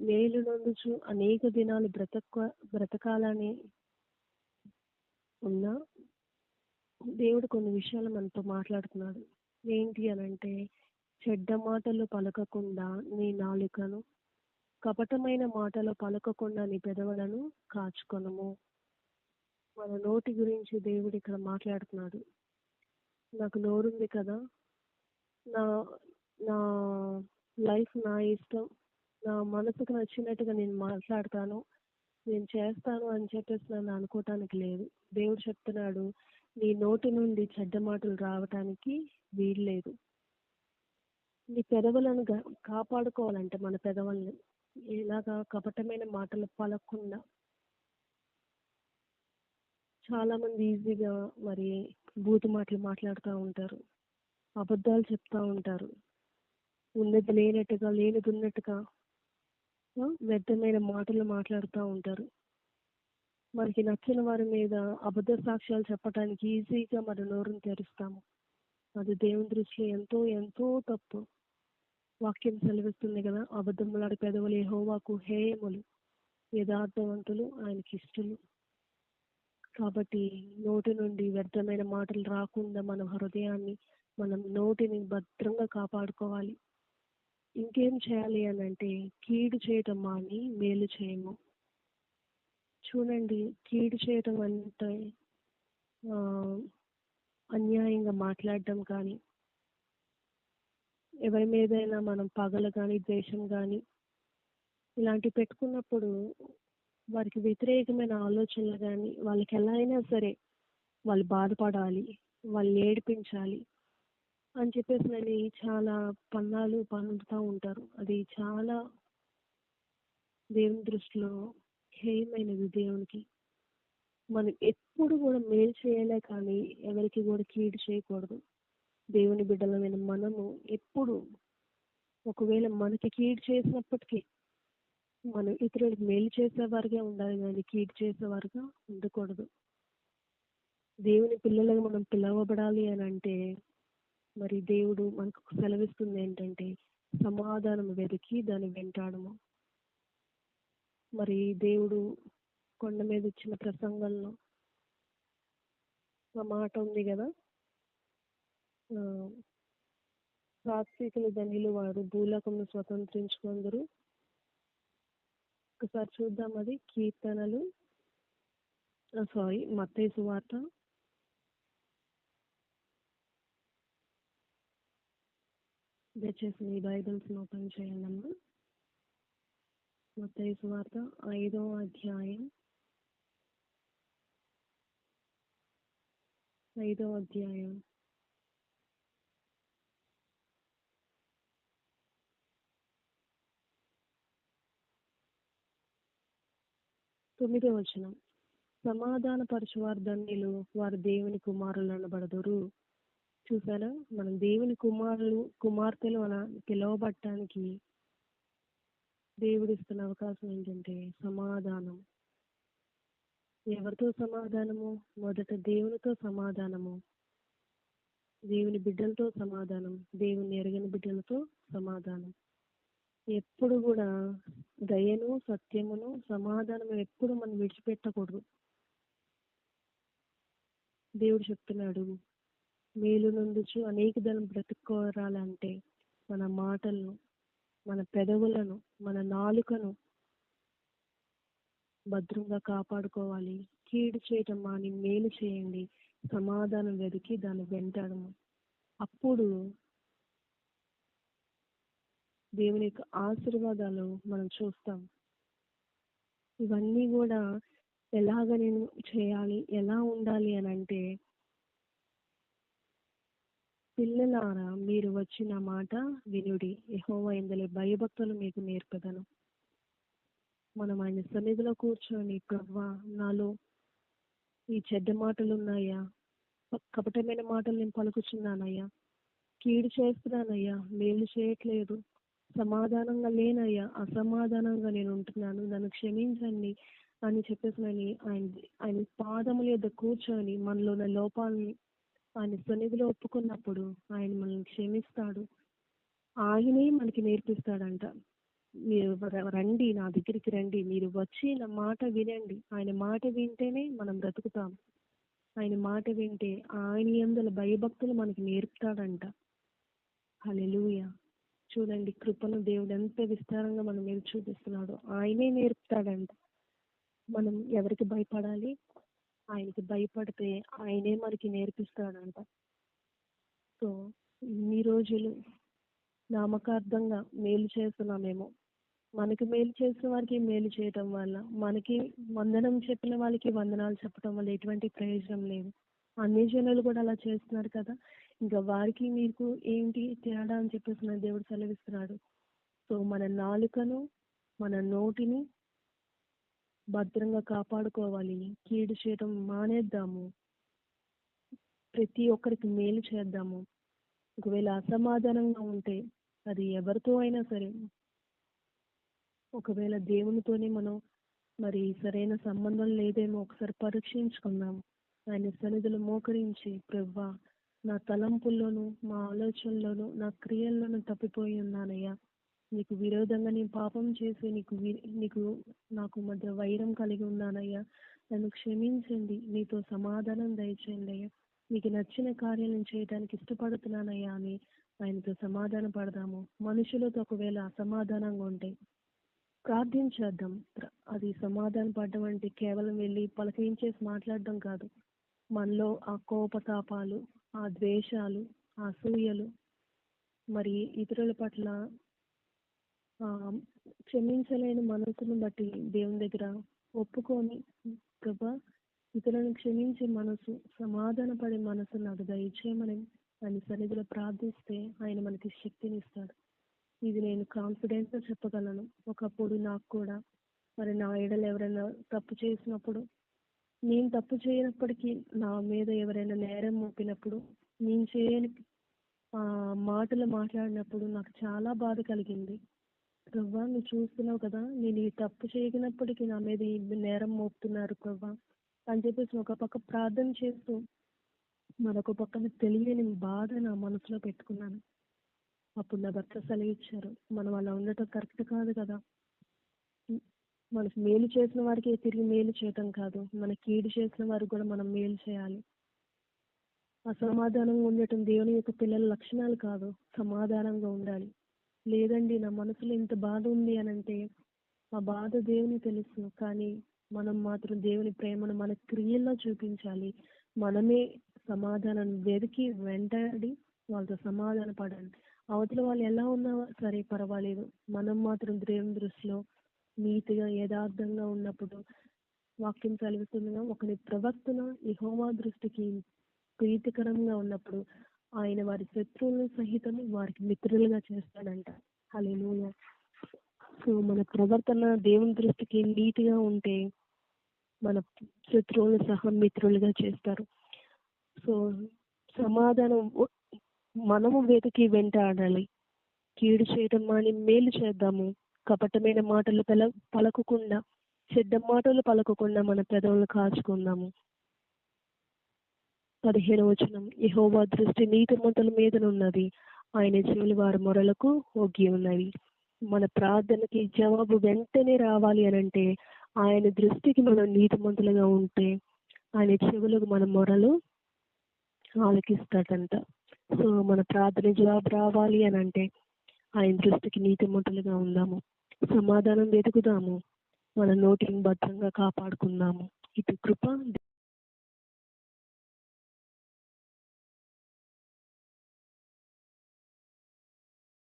మేలు నొందుచు అనేక దినాలు బ్రతకాలని ఉన్నా దేవుడు కొన్ని విషయాలు మనతో మాట్లాడుతున్నాడు. ఏంటి అనంటే, చెడ్డ మాటలు పలకకుండా నీ నాలుకను, కపటమైన మాటలు పలకకుండా నీ పెదవులను కాచుకొనుము. మన నోటి గురించి దేవుడు ఇక్కడ మాట్లాడుతున్నాడు. నాకు నోరుంది కదా, నా నా లైఫ్ నా ఇష్టం, నా మనసుకు నచ్చినట్టుగా నేను మాట్లాడతాను, నేను చేస్తాను అని చెప్పేసి నన్ను అనుకోవటానికి లేదు. దేవుడు చెప్తున్నాడు, నీ నోటి నుండి చెడ్డ మాటలు రావటానికి వీల్లేదు. నీ పెదవులను కాపాడుకోవాలంటే మన పెదవుల్ని ఇలాగా కపటమైన మాటలు పలకకుండా. చాలా మంది ఈజీగా మరి బూతు మాటలు మాట్లాడుతూ ఉంటారు, అబద్ధాలు చెప్తూ ఉంటారు, ఉన్నది లేనట్టుగా లేనిది ఉన్నట్టుగా వ్యర్థమైన మాటలు మాట్లాడుతూ ఉంటారు. మనకి నచ్చిన వారి మీద అబద్ధ సాక్ష్యాలు చెప్పడానికి ఈజీగా మన నోరుని తెరుస్తాము. అది దేవుని దృష్టిలో ఎంతో ఎంతో తప్పు. వాక్యం సెలవిస్తుంది కదా, అబద్ధములాడి పెదవులు యెహోవాకు హేయములు, యథార్థవంతులు ఆయనకి ఇష్టలు. కాబట్టి నోటి నుండి వ్యర్థమైన మాటలు రాకుండా మన హృదయాన్ని, మనం నోటిని భద్రంగా కాపాడుకోవాలి. ఇంకేం చేయాలి అని అంటే, కీడు చేయటం మాని మేలు చేయము. చూడండి, కీడు చేయటం అంటే అన్యాయంగా మాట్లాడడం కానీ, ఎవరి మీదైనా మనం పగలు కానీ ద్వేషం కానీ ఇలాంటివి పెట్టుకున్నప్పుడు వారికి వ్యతిరేకమైన ఆలోచనలు కానీ, వాళ్ళకి ఎలా అయినా సరే వాళ్ళు బాధపడాలి, వాళ్ళు ఏడిపించాలి అని చెప్పేసి చాలా పన్నాలు పన్నుతూ ఉంటారు. అది చాలా దేవుని దృష్టిలో హేయమైనది. దేవునికి మనం ఎప్పుడు కూడా మేలు చేయలే కానీ ఎవరికి కూడా కీడు చేయకూడదు. దేవుని బిడ్డలమైన మనము ఎప్పుడు, ఒకవేళ మనకి కీడు చేసినప్పటికీ మనం ఇతరులకు మేలు చేసేవారుగా ఉండాలి కానీ కీడు చేసేవారుగా ఉండకూడదు. దేవుని పిల్లలుగా మనం పిలవబడాలి అని అంటే మరి దేవుడు మనకు సెలవిస్తుంది ఏంటంటే, సమాధానం వెతికి దాన్ని వెంటాడము. మరి దేవుడు కొండ మీద ఇచ్చిన ప్రసంగంలో ఆ మాట ఉంది కదా, సాత్వికులు ధన్యులు వారు భూలోకమును స్వతంత్రించుకుందరు. ఒకసారి చూద్దాం, అది కీర్తనలు మత్తయి సువార్త 5వ దయచేసి మీ బైబిల్స్ ఓపెన్ చేయండి అమ్మా. మత్తయి సువార్త 5వ అధ్యాయం 9వ వచనం. సమాధానపరచువారు ధన్యులు, వారు దేవుని కుమారులు అనబడదురు. చూసారా, మనం దేవుని కుమార్తెలు అలా పిలువబడటానికి దేవుడిస్తున్న అవకాశం ఏంటంటే సమాధానం. ఎవరితో సమాధానము? మొదట దేవునితో సమాధానము, దేవుని బిడ్డలతో సమాధానం, దేవుని ఎరగని బిడ్డలతో సమాధానం. ఎప్పుడు కూడా దయను, సత్యమును, సమాధానము ఎప్పుడు మనం విడిచిపెట్టకూడదు. దేవుడు చెప్తున్నాడు, మేలు నొందుచు అనేక దినం బ్రతుకోరాలంటే మన మాటలను, మన పెదవులను, మన నాలుకను భద్రంగా కాపాడుకోవాలి. కీడు చేయటం మాని మేలు చేయండి, సమాధానం వెతికి దాన్ని వెంటాడము. అప్పుడు దేవుని యొక్క ఆశీర్వాదాలు మనం చూస్తాం. ఇవన్నీ కూడా ఎలాగ నేను చేయాలి, ఎలా ఉండాలి అని అంటే, పిల్లలారా మీరు వచ్చిన మాట వినుడి, యెహోవా యందలి భయభక్తులు మీకు నేర్పదను. మనం ఆయన సన్నిధిలో కూర్చొని, ప్రభువా నాలో ఈ చెడ్డ మాటలు ఉన్నాయా, కపటమైన మాటలు నేను పలుకుచున్నానయ్యా, కీడు చేస్తున్నానయ్యా, మేలు చేయట్లేదు, సమాధానంగా లేనయ్యా, అసమాధానంగా నేను ఉంటున్నాను, నన్ను క్షమించండి అని చెప్పేసి ఆయన పాదముల యొద్ద కూర్చొని మనలో ఉన్న లోపాలని ఆయన సన్నిధిలో ఒప్పుకున్నప్పుడు ఆయన మనల్ని క్షమిస్తాడు. ఆయనే మనకి నేర్పిస్తాడంట. మీరు రండి, నా దగ్గరికి రండి, మీరు వచ్చి నా మాట వినండి. ఆయన మాట వింటేనే మనం బ్రతుకుతాం. ఆయన మాట వింటే ఆయన యందల భయభక్తులు మనకి నేర్పుతాడంట. హల్లెలూయా. చూడండి, కృపను దేవుడు ఎంత విస్తారంగా మన మీద చూపిస్తున్నాడు. ఆయనే నేర్పుతాడంట. మనం ఎవరికి భయపడాలి? ఆయనకి భయపడితే ఆయనే మనకి నేర్పిస్తాడంట. సో ఇన్ని రోజులు నామకార్థంగా మేలు చేస్తున్నామేమో, మనకి మేలు చేసిన వారికి మేలు చేయటం వల్ల, మనకి వందనం చెప్పిన వాళ్ళకి వందనాలు చెప్పడం వల్ల ఎటువంటి ప్రయోజనం లేదు. అన్ని జనులు కూడా అలా చేస్తున్నారు కదా, ఇంకా వారికి మీకు ఏంటి తేడా అని చెప్పేసి మన దేవుడు సెలవిస్తున్నాడు. సో మన నాలుకను, మన నోటిని భద్రంగా కాపాడుకోవాలి. కీడు చేయడం మానేద్దాము. ప్రతి ఒక్కరికి మేలు చేద్దాము. ఒకవేళ అసమాధానంగా ఉంటే అది ఎవరితో అయినా సరే, ఒకవేళ దేవునితోనే మనం మరి సరైన సంబంధం లేదేమో ఒకసారి పరీక్షించుకుందాం. ఆయన సన్నిధిలో మోకరించి, ప్రభువా, నా తలంపుల్లోనూ, మా ఆలోచనలోనూ, నా క్రియల్లోనూ తప్పిపోయి ఉన్నానయ్యా. నీకు విరోధంగా నేను పాపం చేసి నీకు నాకు మధ్య వైరం కలిగి ఉన్నానయ్యా. నన్ను క్షమించండి, నీతో సమాధానం దయచేయండి అయ్యా. నీకు నచ్చిన కార్యాలను చేయడానికి ఇష్టపడుతున్నానయ్యా అని ఆయనతో సమాధాన పడదాము. మనుషులతో ఒకవేళ అసమాధానంగా ఉంటే ప్రార్థించేద్దాం. అది సమాధాన పడడం అంటే కేవలం వెళ్ళి పలకరించేసి మాట్లాడడం కాదు. మనలో ఆ కోపతాపాలు, ఆ ద్వేషాలు, ఆ అసూయలు, మరి ఇతరుల పట్ల క్షమించలేని మనసును బట్టి దేవుని దగ్గర ఒప్పుకొని, ప్రభా, ఇతరులను క్షమించే మనసు, సమాధాన పడే మనసు నాకు దయచేయమని ఆయన సన్నిధిలో ప్రార్థిస్తే ఆయన మనకి శక్తినిస్తాడు. ఇది నేను కాన్ఫిడెన్స్గా చెప్పగలను. ఒకప్పుడు నాకు కూడా మరి నా ఎడల ఎవరైనా తప్పు చేసినప్పుడు, నేను తప్పు చేయనప్పటికీ నా మీద ఎవరైనా నేరం మోపినప్పుడు, నేను చేయని మాటలు మాట్లాడినప్పుడు నాకు చాలా బాధ కలిగింది. ప్రభా, నువ్వు చూస్తున్నావు కదా, నేను ఈ తప్పు చేయనప్పటికీ నా మీద ఈ నేరం మోపుతున్నారు ప్రభా అని చెప్పేసి ఒక పక్క ప్రార్థన చేస్తూ మరొక పక్కన తెలియని బాధ నా మనసులో పెట్టుకున్నాను. అప్పుడు నా భర్త సెలవిచ్చారు, మనం అలా ఉండటం కరెక్ట్ కాదు కదా. మనకు మేలు చేసిన వారికి తిరిగి మేలు చేయటం కాదు, మన కీడు చేసిన వారికి కూడా మనం మేలు చేయాలి. అసమాధానంగా ఉండటం దేవుని యొక్క పిల్లల లక్షణాలు కాదు. సమాధానంగా ఉండాలి. లేదండి, నా మనసులో ఇంత బాధ ఉంది అని అంటే ఆ బాధ దేవుని తెలుసు, కానీ మనం మాత్రం దేవుని ప్రేమను మన క్రియల్లో చూపించాలి. మనమే సమాధానం వెతికి వెంటాడి వాళ్ళతో సమాధాన పడాలి. అవతల వాళ్ళు ఎలా ఉన్నా సరే పర్వాలేదు, మనం మాత్రం దేవుని దృష్టిలో నీతిగా యథార్థంగా ఉన్నప్పుడు వాక్యం సెలవిస్తుందిగా, ఒకరి ప్రవర్తన యెహోవా దృష్టికి ప్రీతికరంగా ఉన్నప్పుడు ఆయన వారి శత్రువులను సహితం వారికి మిత్రులుగా చేస్తాడంట. హల్లెలూయా. సో మన ప్రవర్తన దేవుని దృష్టికి నీతిగా ఉంటే మన శత్రువులు సహా మిత్రులుగా చేస్తారు. సో సమాధానం మనము వెతికి వెంటాడాలి. కీడు చేయడం మాని మేలు చేద్దాము. కపటమైన మాటలు పలకకుండా, చెడ్డ మాటలు పలకకుండా మన పెదవులను కాచుకుందాము. 15వ వచనం, యెహోవా దృష్టి నీతిమంతుల మీదనున్నది, ఆయన చెవులు వారి మొరలకు ఒగ్గి ఉన్నవి. మన ప్రార్థనకి జవాబు వెంటనే రావాలి అనంటే ఆయన దృష్టికి మనం నీతిమంతులుగా ఉంటే ఆయన చెవులకు మన మొరలు ఆలకిస్తాడంట. సో మన ప్రార్థన జవాబు రావాలి అనంటే ఆయన దృష్టికి నీతిమంతులుగా ఉందాము. సమాధానం వెతుకుదాము. మన నోటిని భద్రంగా కాపాడుకుందాము. ఇటు కృప